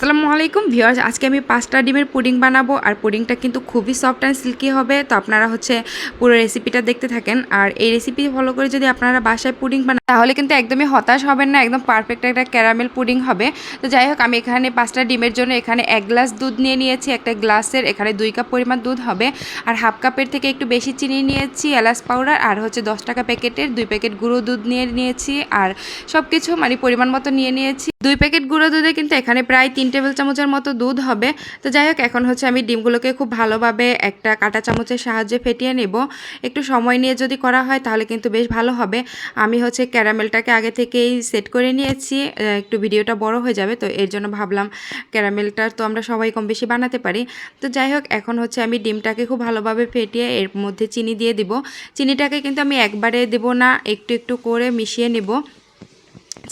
আসসালামু আলাইকুম ভিউয়ার্স, আজকে আমি 5টা ডিমের পুডিং বানাবো আর পুডিংটা কিন্তু খুবই সফট অ্যান্ড সিল্কি হবে। তো আপনারা পুরো রেসিপিটা দেখতে থাকেন। আর এই রেসিপি ফলো করে যদি আপনারা বাসায় পুডিং বানান তাহলে কিন্তু একদমই হতাশ হবেন না, একদম পারফেক্ট একটা ক্যারামেল পুডিং হবে। তো যাই হোক, আমি এখানে 5টা ডিমের জন্য এখানে 1 গ্লাস দুধ নিয়ে নিয়েছি। একটা গ্লাসের এখানে 2 কাপ পরিমাণ দুধ হবে। আর হাফ কাপের থেকে একটু বেশি চিনি নিয়েছি, এলাচ পাউডার, আর 10 টাকা প্যাকেটের 2 প্যাকেট গুঁড়ো দুধ নিয়ে নিয়েছি। আর সব কিছু পরিমাণ মতো নিয়ে নিয়েছি। 2 প্যাকেট গুঁড়ো দুধে কিন্তু এখানে প্রায় 3 টেবিল চামচের মতো দুধ হবে। তো যাই হোক, এখন আমি ডিমগুলোকে খুব ভালোভাবে একটা কাঁটা চামচের সাহায্যে ফেটিয়ে নেব। একটু সময় নিয়ে যদি করা হয় তাহলে কিন্তু বেশ ভালো হবে। আমি ক্যারামেলটাকে আগে থেকেই সেট করে নিয়েছি, একটু ভিডিওটা বড় হয়ে যাবে, তো এর জন্য ভাবলাম ক্যারামেলটা তো আমরা সবাই কম বেশি বানাতে পারি। তো যাই হোক, এখন আমি ডিমটাকে খুব ভালোভাবে ফেটিয়ে এর মধ্যে চিনি দিয়ে দিব। চিনিটাকে কিন্তু আমি একবারে দেব না, একটু একটু করে মিশিয়ে নেব।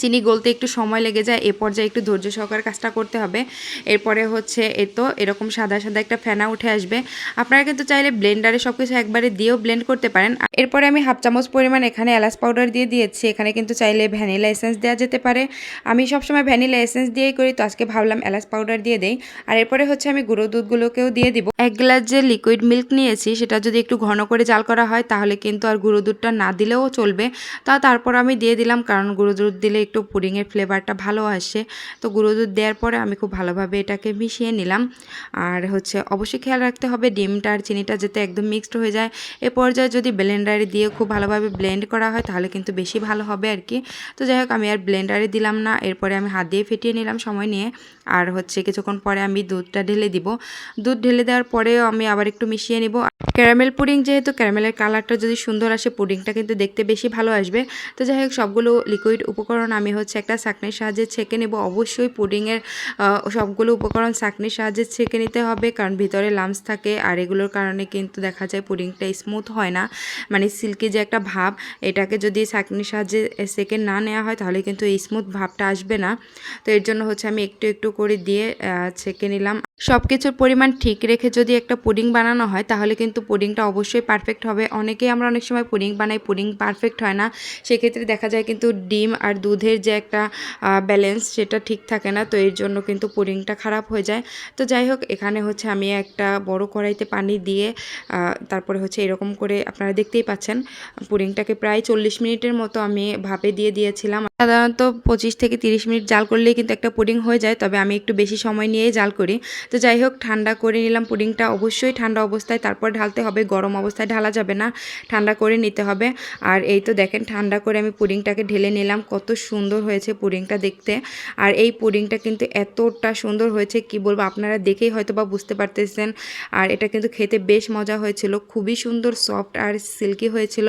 চিনি গলতে একটু সময় লেগে যায়, এ পর্যায়ে একটু ধৈর্য সহকারে কাজটা করতে হবে। এরপরে এরকম সাদা সাদা একটা ফেনা উঠে আসবে। আপনারা কিন্তু চাইলে ব্লেন্ডারে সব কিছু একবারে দিয়েও ব্লেন্ড করতে পারেন। এরপরে আমি হাফ চামচ পরিমাণ এখানে এলাচ পাউডার দিয়ে দিয়েছি। এখানে কিন্তু চাইলে ভ্যানিলা এসেন্স দেওয়া যেতে পারে। আমি সবসময় ভ্যানিলা এসেন্স দিয়েই করি, তো আজকে ভাবলাম এলাচ পাউডার দিয়ে দেই। আর এরপরে আমি গুঁড়ো দুধগুলোকেও দিয়ে দিব। 1 গ্লাস যে লিকুইড মিল্ক নিয়েছি সেটা যদি একটু ঘন করে জাল করা হয় তাহলে কিন্তু আর গুঁড়ো দুধটা না দিলেও চলবে। তারপর আমি দিয়ে দিলাম, কারণ গুঁড়ো দুধ দিলে একটু পুডিংয়ের ফ্লেভারটা ভালো আসে। তো গুঁড়ো দুধ দেওয়ার পরে আমি খুব ভালোভাবে এটাকে মিশিয়ে নিলাম। আর অবশ্যই খেয়াল রাখতে হবে ডিমটা আর চিনিটা যাতে একদম মিক্সড হয়ে যায়। এ পর্যায়ে যদি ব্লেন্ডারে দিয়ে খুব ভালোভাবে ব্লেন্ড করা হয় তাহলে কিন্তু বেশি ভালো হবে আর কি। তো যাই হোক, আমি আর ব্লেন্ডারে দিলাম না, এরপরে আমি হাত দিয়ে ফেটিয়ে নিলাম সময় নিয়ে। আর কিছুক্ষণ পরে আমি দুধটা ঢেলে দিব। দুধ ঢেলে দেওয়ার পরেও আমি আবার একটু মিশিয়ে নিব। ক্যারামেল পুডিং যেহেতু, ক্যারামেলের কালারটা যদি সুন্দর আসে পুডিংটা কিন্তু দেখতে বেশি ভালো আসবে। তো যাই হোক, সবগুলো লিকুইড উপকরণ আমি একটা ছাঁকনির সাহায্যে ছেঁকে নেব। অবশ্যই পুডিংয়ের সবগুলো উপকরণ ছাঁকনির সাহায্যে ছেঁকে নিতে হবে, কারণ ভিতরে লামস থাকে আর এগুলোর কারণে কিন্তু দেখা যায় পুডিংটা স্মুথ হয় না, সিল্কি যে একটা ভাব, এটাকে যদি ছাঁকনির সাহায্যে ছেঁকে না নেওয়া হয় তাহলে কিন্তু এই স্মুথ ভাবটা আসবে না। তো এর জন্য আমি একটু একটু করে দিয়ে ছেঁকে নিলাম। সব কিছুর পরিমাণ ঠিক রেখে যদি একটা পুডিং বানানো হয় তাহলে কিন্তু পুডিংটা অবশ্যই পারফেক্ট হবে। আমরা অনেক সময় পুডিং বানাই, পুডিং পারফেক্ট হয় না, সেক্ষেত্রে দেখা যায় কিন্তু ডিম আর দুধের যে একটা ব্যালেন্স সেটা ঠিক থাকে না, তো এর জন্য কিন্তু পুডিংটা খারাপ হয়ে যায়। তো যাই হোক, এখানে আমি একটা বড় কড়াইতে পানি দিয়ে তারপরে এরকম করে আপনারা দেখতেই পাচ্ছেন পুডিংটাকে প্রায় 40 মিনিটের মতো আমি ভাপে দিয়ে দিয়েছিলাম। সাধারণত 25 থেকে 30 মিনিট জাল করলেই কিন্তু একটা পুডিং হয়ে যায়, তবে আমি একটু বেশি সময় নিয়েই জাল করি। তো যাই হোক, ঠান্ডা করে নিলাম পুডিংটা। অবশ্যই ঠান্ডা অবস্থায় তারপর ঢালতে হবে, গরম অবস্থায় ঢালা যাবে না, ঠান্ডা করে নিতে হবে। আর এই তো দেখেন, ঠান্ডা করে আমি পুডিংটাকে ঢেলে নিলাম। কত সুন্দর হয়েছে পুডিংটা দেখতে। আর এই পুডিংটা কিন্তু এতটা সুন্দর হয়েছে কি বলবো, আপনারা দেখেই হয়তো বা বুঝতে পারতেছেন। আর এটা কিন্তু খেতে বেশ মজা হয়েছিল, খুবই সুন্দর সফট আর সিল্কি হয়েছিল।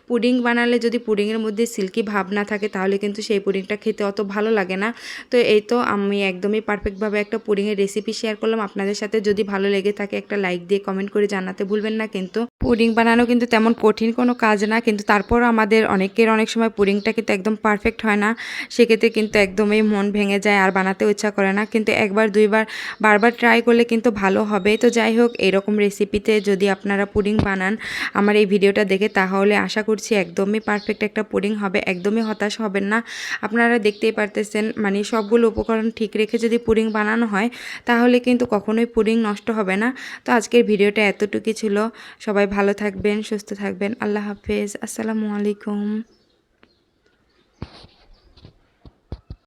পুডিং বানালে যদি পুডিংয়ের মধ্যে সিল্কি ভাব না থাকে তাহলে কিন্তু সেই পুডিংটা খেতে অত ভালো লাগে না। তো এই তো আমি একদমই পারফেক্টভাবে একটা পুডিংয়ের রেসিপি শেয়ার করলাম আপনাদের সাথে। যদি ভালো লেগে থাকে একটা লাইক দিয়ে কমেন্ট করে জানাতে ভুলবেন না। কিন্তু পুডিং বানানো কিন্তু তেমন কঠিন কোনো কাজ না, কিন্তু তারপরও আমাদের অনেকের অনেক সময় পুডিংটা কিন্তু একদম পারফেক্ট হয় না, সেক্ষেত্রে কিন্তু একদমই মন ভেঙে যায় আর বানাতেও ইচ্ছা করে না। কিন্তু একবার দুইবার বারবার ট্রাই করলে কিন্তু ভালো হবে। তো যাই হোক, এরকম রেসিপিতে যদি আপনারা পুডিং বানান আমার এই ভিডিওটা দেখে, তাহলে আশা করছি একদমই পারফেক্ট একটা পুডিং হবে, একদমই হতাশ হবেন না। আপনারা দেখতেই পারতেছেন, সবগুলো উপকরণ ঠিক রেখে যদি পুডিং বানানো হয় তাহলে কিন্তু কখনোই পুডিং নষ্ট হবে না। তো আজকের ভিডিওটা এতটুকুই ছিল। সবাই ভালো থাকবেন, সুস্থ থাকবেন। আল্লাহ হাফেজ, আসসালামু আলাইকুম।